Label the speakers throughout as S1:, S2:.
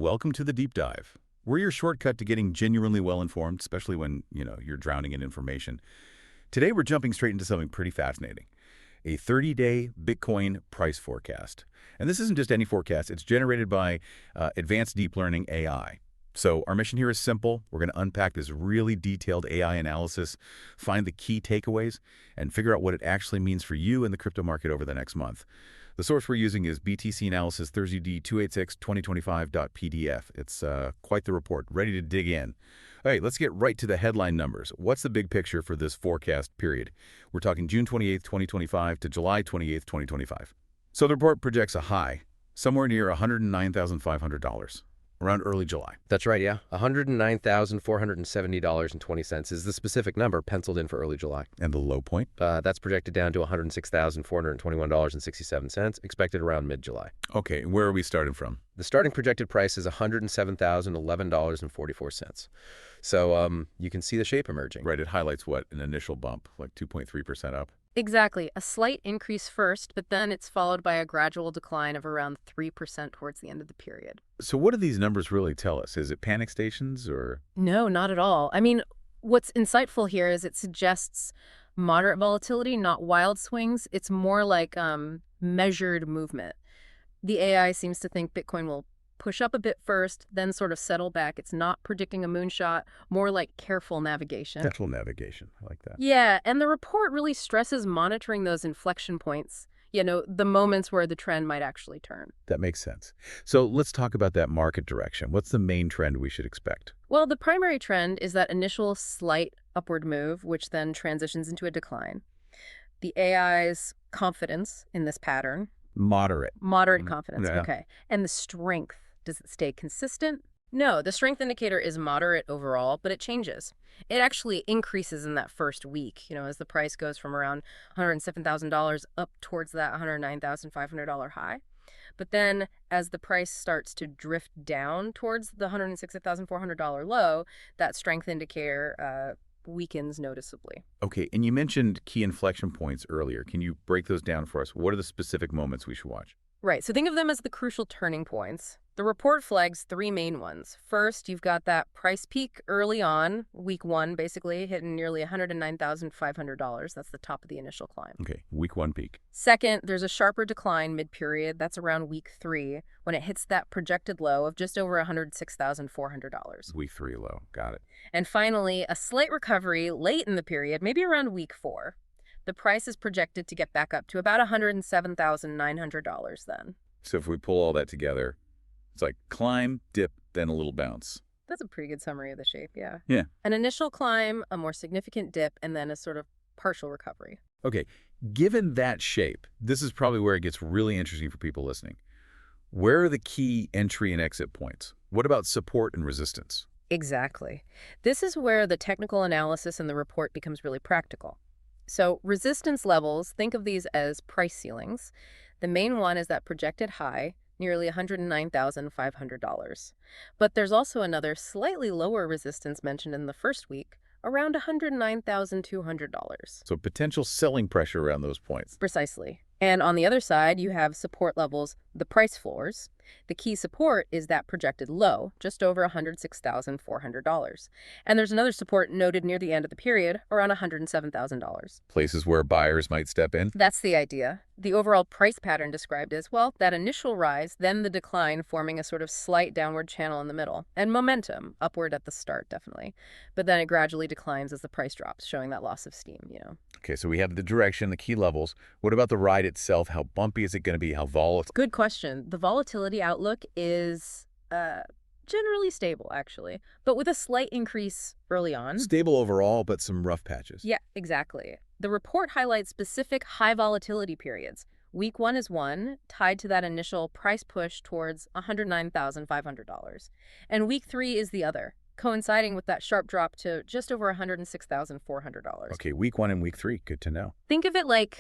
S1: Welcome to the Deep Dive. We're your shortcut to getting genuinely well-informed, especially when, you're drowning in information. Today, we're jumping straight into something pretty fascinating. A 30-day Bitcoin price forecast. And this isn't just any forecast. It's generated by advanced deep learning AI. So our mission here is simple. We're going to unpack this really detailed AI analysis, find the key takeaways, and figure out what it actually means for you in the crypto market over the next month. The source we're using is BTC Analysis Thursday D286 2025.pdf. It's quite the report, ready to dig in. All right, let's get right to the headline numbers. What's the big picture for this forecast period? We're talking June 28th, 2025 to July 28th, 2025. So the report projects a high, somewhere near $109,500. Around early July.
S2: That's right, yeah. $109,470.20 is the specific number penciled in for early July.
S1: And the low point?
S2: That's projected down to $106,421.67, expected around mid-July.
S1: Okay, where are we starting from?
S2: The starting projected price is $107,011.44. So you can see the shape emerging.
S1: Right, it highlights what? An initial bump, like 2.3% up.
S3: Exactly. A slight increase first, but then it's followed by a gradual decline of around 3% towards the end of the period.
S1: So what do these numbers really tell us? Is it panic stations or?
S3: No, not at all. I mean, what's insightful here is it suggests moderate volatility, not wild swings. It's more like measured movement. The AI seems to think Bitcoin will push up a bit first, then sort of settle back. It's not predicting a moonshot, more like careful navigation.
S1: Careful navigation. I like that.
S3: Yeah, and the report really stresses monitoring those inflection points, the moments where the trend might actually turn.
S1: That makes sense. So let's talk about that market direction. What's the main trend we should expect?
S3: Well, the primary trend is that initial slight upward move, which then transitions into a decline. The AI's confidence in this pattern.
S1: Moderate.
S3: Moderate confidence,
S1: Yeah.
S3: okay. And the strength. Does it stay consistent? No, the strength indicator is moderate overall, but it changes. It actually increases in that first week, as the price goes from around $107,000 up towards that $109,500 high. But then as the price starts to drift down towards the $106,400 low, that strength indicator weakens noticeably.
S1: Okay, and you mentioned key inflection points earlier. Can you break those down for us? What are the specific moments we should watch?
S3: Right, so think of them as the crucial turning points. The report flags three main ones. First, you've got that price peak early on, week one, basically, hitting nearly $109,500. That's the top of the initial climb.
S1: Okay, week one peak.
S3: Second, there's a sharper decline mid-period. That's around week three, when it hits that projected low of just over $106,400.
S1: Week three low. Got it.
S3: And finally, a slight recovery late in the period, maybe around week four. The price is projected to get back up to about $107,900 then.
S1: So if we pull all that together, it's like climb, dip, then a little bounce.
S3: That's a pretty good summary of the shape, yeah.
S1: Yeah.
S3: An initial climb, a more significant dip, and then a sort of partial recovery.
S1: Okay, given that shape, this is probably where it gets really interesting for people listening. Where are the key entry and exit points? What about support and resistance?
S3: Exactly. This is where the technical analysis in the report becomes really practical. So resistance levels, think of these as price ceilings. The main one is that projected high, nearly $109,500. But there's also another slightly lower resistance mentioned in the first week, around $109,200.
S1: So potential selling pressure around those points.
S3: Precisely. And on the other side, you have support levels, the price floors. The key support is that projected low, just over $106,400. And there's another support noted near the end of the period, around $107,000.
S1: Places where buyers might step in.
S3: That's the idea. The overall price pattern described is, well, that initial rise, then the decline, forming a sort of slight downward channel in the middle. And momentum, upward at the start, definitely. But then it gradually declines as the price drops, showing that loss of steam,
S1: Okay, so we have the direction, the key levels. What about the ride itself? How bumpy is it going to be? How volatile?
S3: Good question. The volatility outlook is generally stable, actually, but with a slight increase early on.
S1: Stable overall, but some rough patches.
S3: Yeah, exactly. The report highlights specific high volatility periods. Week one is one, tied to that initial price push towards $109,500. And week three is the other, coinciding with that sharp drop to just over $106,400.
S1: Okay, week one and week three. Good to know.
S3: Think of it like,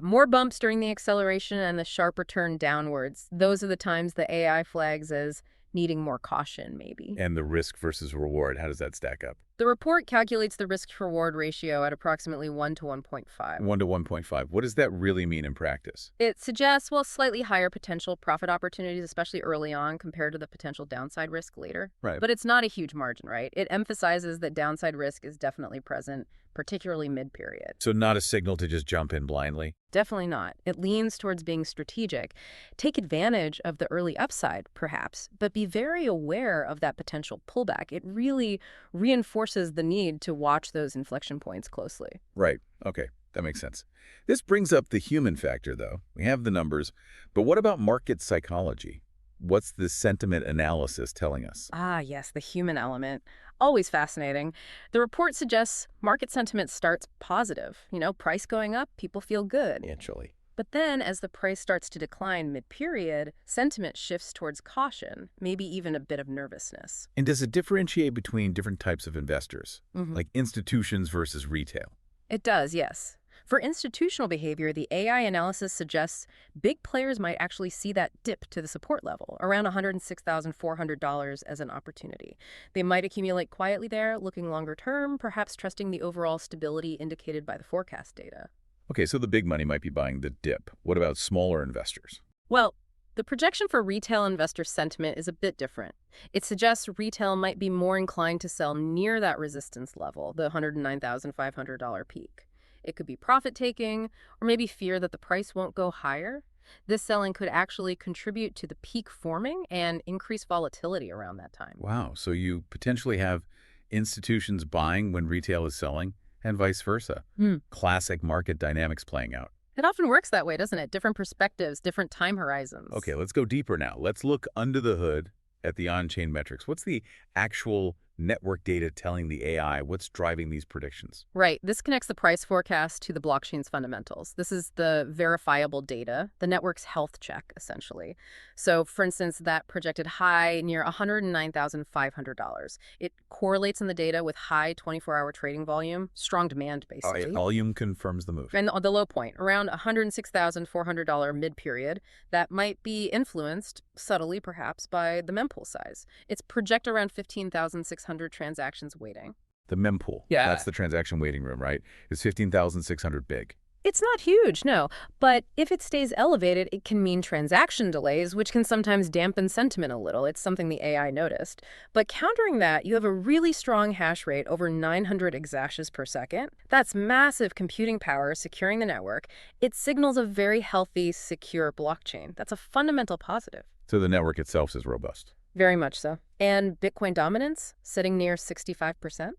S3: more bumps during the acceleration and the sharp return downwards. Those are the times the AI flags as needing more caution, maybe.
S1: And the risk versus reward, how does that stack up?
S3: The report calculates the risk-reward ratio at approximately 1 to 1.5.
S1: 1 to 1.5. What does that really mean in practice?
S3: It suggests, well, slightly higher potential profit opportunities, especially early on, compared to the potential downside risk later.
S1: Right.
S3: But it's not a huge margin, right? It emphasizes that downside risk is definitely present, particularly mid-period.
S1: So not a signal to just jump in blindly?
S3: Definitely not. It leans towards being strategic. Take advantage of the early upside, perhaps, but be very aware of that potential pullback. It really reinforces the need to watch those inflection points closely.
S1: Right. Okay. That makes sense. This brings up the human factor, though. We have the numbers, but what about market psychology? What's the sentiment analysis telling us?
S3: Ah, yes, the human element. Always fascinating. The report suggests market sentiment starts positive. Price going up, people feel good.
S2: Financially.
S3: But then, as the price starts to decline mid-period, sentiment shifts towards caution, maybe even a bit of nervousness.
S1: And does it differentiate between different types of investors, like institutions versus retail?
S3: It does, yes. For institutional behavior, the AI analysis suggests big players might actually see that dip to the support level, around $106,400 as an opportunity. They might accumulate quietly there, looking longer term, perhaps trusting the overall stability indicated by the forecast data.
S1: Okay, so the big money might be buying the dip. What about smaller investors?
S3: Well, the projection for retail investor sentiment is a bit different. It suggests retail might be more inclined to sell near that resistance level, the $109,500 peak. It could be profit-taking, or maybe fear that the price won't go higher. This selling could actually contribute to the peak forming and increase volatility around that time.
S1: Wow, so you potentially have institutions buying when retail is selling, and vice versa. Classic market dynamics playing out.
S3: It often works that way, doesn't it? Different perspectives, different time horizons.
S1: Okay, let's go deeper now. Let's look under the hood at the on-chain metrics. What's the actual network data telling the AI? What's driving these predictions?
S3: Right. This connects the price forecast to the blockchain's fundamentals. This is the verifiable data, the network's health check, essentially. So, for instance, that projected high near $109,500. It correlates in the data with high 24-hour trading volume, strong demand, basically.
S1: Volume confirms the move.
S3: And the low point, around $106,400 mid-period, that might be influenced, subtly perhaps, by the mempool size. It's project around 15,600 transactions waiting.
S1: The mempool.
S3: Yeah.
S1: That's the transaction waiting room, right? Is 15,600 big?
S3: It's not huge, no. But if it stays elevated, it can mean transaction delays, which can sometimes dampen sentiment a little. It's something the AI noticed. But countering that, you have a really strong hash rate, over 900 exashash per second. That's massive computing power securing the network. It signals a very healthy, secure blockchain. That's a fundamental positive.
S1: So the network itself is robust.
S3: Very much so. And Bitcoin dominance, sitting near 65%.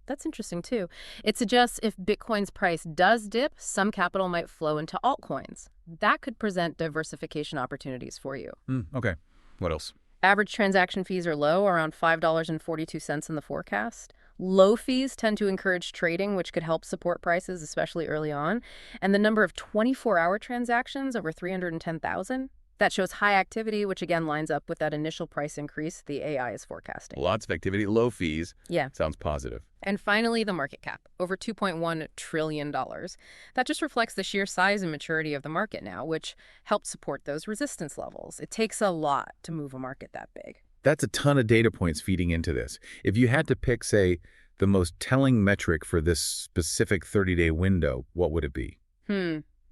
S3: That's interesting, too. It suggests if Bitcoin's price does dip, some capital might flow into altcoins. That could present diversification opportunities for you.
S1: Okay. What else?
S3: Average transaction fees are low, around $5.42 in the forecast. Low fees tend to encourage trading, which could help support prices, especially early on. And the number of 24-hour transactions, over 310,000, that shows high activity, which again lines up with that initial price increase the AI is forecasting.
S1: Lots of activity, low fees.
S3: Yeah.
S1: Sounds positive.
S3: And finally, the market cap, over $2.1 trillion. That just reflects the sheer size and maturity of the market now, which helps support those resistance levels. It takes a lot to move a market that big.
S1: That's a ton of data points feeding into this. If you had to pick, say, the most telling metric for this specific 30-day window, what would it be?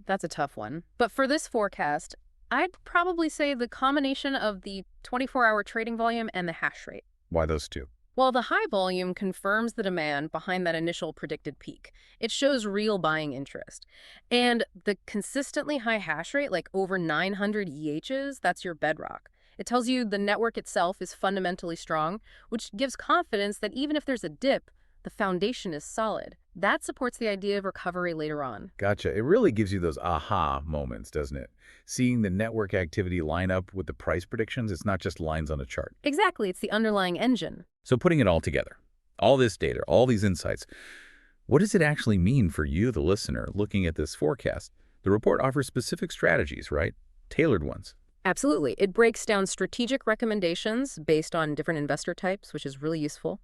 S3: That's a tough one. But for this forecast, I'd probably say the combination of the 24-hour trading volume and the hash rate.
S1: Why those two?
S3: Well, the high volume confirms the demand behind that initial predicted peak. It shows real buying interest. And the consistently high hash rate, like over 900 EHs, that's your bedrock. It tells you the network itself is fundamentally strong, which gives confidence that even if there's a dip, the foundation is solid. That supports the idea of recovery later on.
S1: Gotcha. It really gives you those aha moments, doesn't it? Seeing the network activity line up with the price predictions, it's not just lines on a chart.
S3: Exactly. It's the underlying engine.
S1: So putting it all together, all this data, all these insights, what does it actually mean for you, the listener, looking at this forecast? The report offers specific strategies, right? Tailored ones.
S3: Absolutely. It breaks down strategic recommendations based on different investor types, which is really useful.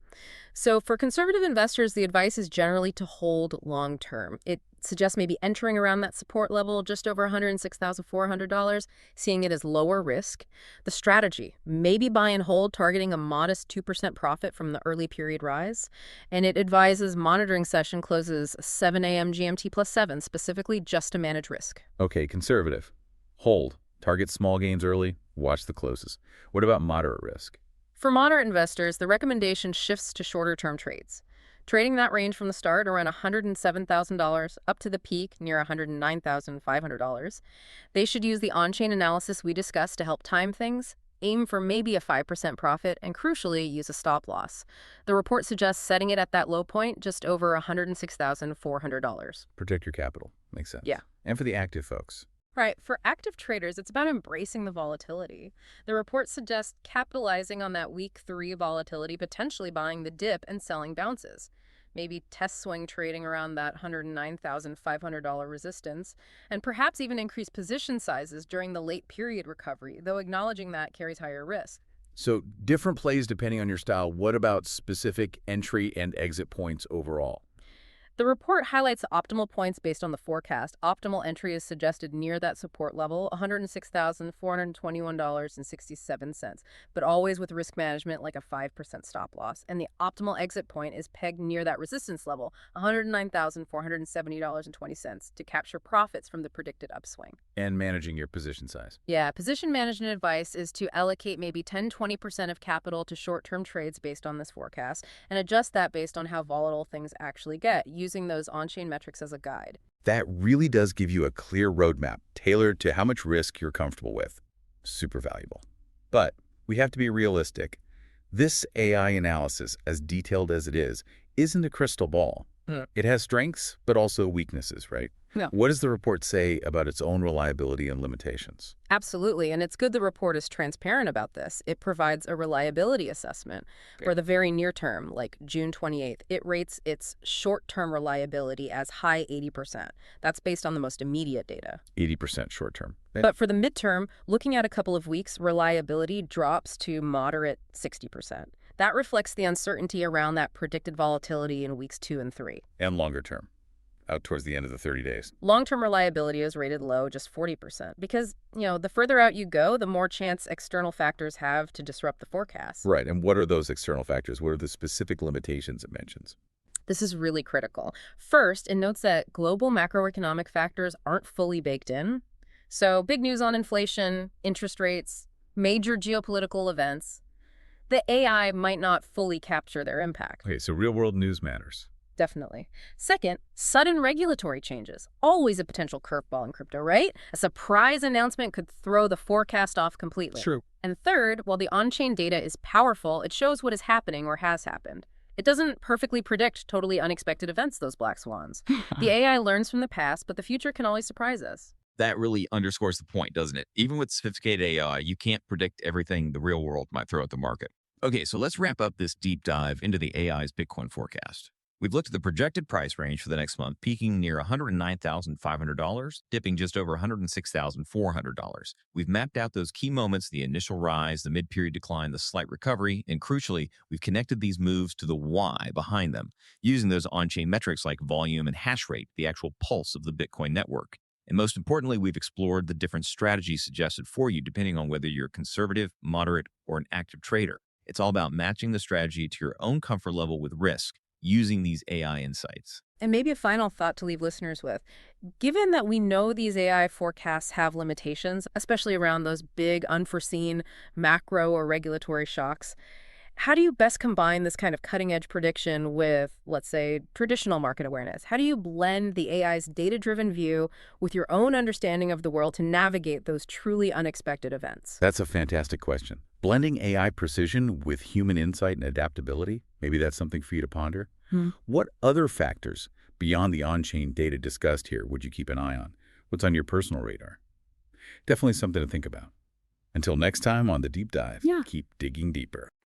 S3: So for conservative investors, the advice is generally to hold long term. It suggests maybe entering around that support level just over $106,400, seeing it as lower risk. The strategy, maybe buy and hold, targeting a modest 2% profit from the early period rise. And it advises monitoring session closes 7 a.m. GMT plus 7, specifically just to manage risk.
S1: Okay, conservative. Hold. Target small gains early. Watch the closes. What about moderate risk?
S3: For moderate investors, the recommendation shifts to shorter-term trades. Trading that range from the start around $107,000 up to the peak near $109,500. They should use the on-chain analysis we discussed to help time things, aim for maybe a 5% profit, and crucially, use a stop loss. The report suggests setting it at that low point, just over $106,400.
S1: Protect your capital. Makes sense.
S3: Yeah.
S1: And for the active folks.
S3: Right. For active traders, it's about embracing the volatility. The report suggests capitalizing on that week 3 volatility, potentially buying the dip and selling bounces. Maybe test swing trading around that $109,500 resistance, and perhaps even increase position sizes during the late period recovery, though acknowledging that carries higher risk.
S1: So different plays depending on your style. What about specific entry and exit points overall?
S3: The report highlights optimal points based on the forecast. Optimal entry is suggested near that support level, $106,421.67, but always with risk management like a 5% stop loss. And the optimal exit point is pegged near that resistance level, $109,470.20, to capture profits from the predicted upswing.
S1: And managing your position size.
S3: Yeah, position management advice is to allocate maybe 10-20% of capital to short-term trades based on this forecast and adjust that based on how volatile things actually get, using those on-chain metrics as a guide.
S1: That really does give you a clear roadmap tailored to how much risk you're comfortable with. Super valuable. But we have to be realistic. This AI analysis, as detailed as it is, isn't a crystal ball. It has strengths, but also weaknesses, right?
S3: Yeah.
S1: What does the report say about its own reliability and limitations?
S3: Absolutely, and it's good the report is transparent about this. It provides a reliability assessment for the very near term, like June 28th. It rates its short-term reliability as high 80%. That's based on the most immediate data.
S1: 80% short term.
S3: But for the midterm, looking at a couple of weeks, reliability drops to moderate 60%. That reflects the uncertainty around that predicted volatility in weeks 2 and 3.
S1: And longer term, out towards the end of the 30 days.
S3: Long-term reliability is rated low, just 40%, because, the further out you go, the more chance external factors have to disrupt the forecast.
S1: Right. And what are those external factors? What are the specific limitations it mentions?
S3: This is really critical. First, it notes that global macroeconomic factors aren't fully baked in. So big news on inflation, interest rates, major geopolitical events. The AI might not fully capture their impact.
S1: Okay, so real-world news matters.
S3: Definitely. Second, sudden regulatory changes. Always a potential curveball in crypto, right? A surprise announcement could throw the forecast off completely.
S1: True.
S3: And third, while the on-chain data is powerful, it shows what is happening or has happened. It doesn't perfectly predict totally unexpected events, those black swans. The AI learns from the past, but the future can always surprise us.
S4: That really underscores the point, doesn't it? Even with sophisticated AI, you can't predict everything the real world might throw at the market. Okay, so let's wrap up this deep dive into the AI's Bitcoin forecast. We've looked at the projected price range for the next month, peaking near $109,500, dipping just over $106,400. We've mapped out those key moments, the initial rise, the mid-period decline, the slight recovery, and crucially, we've connected these moves to the why behind them, using those on-chain metrics like volume and hash rate, the actual pulse of the Bitcoin network. And most importantly, we've explored the different strategies suggested for you, depending on whether you're conservative, moderate, or an active trader. It's all about matching the strategy to your own comfort level with risk, using these AI insights.
S3: And maybe a final thought to leave listeners with. Given that we know these AI forecasts have limitations, especially around those big, unforeseen macro or regulatory shocks, how do you best combine this kind of cutting-edge prediction with, let's say, traditional market awareness? How do you blend the AI's data-driven view with your own understanding of the world to navigate those truly unexpected events?
S1: That's a fantastic question. Blending AI precision with human insight and adaptability, maybe that's something for you to ponder. What other factors beyond the on-chain data discussed here would you keep an eye on? What's on your personal radar? Definitely something to think about. Until next time on The Deep Dive, keep digging deeper.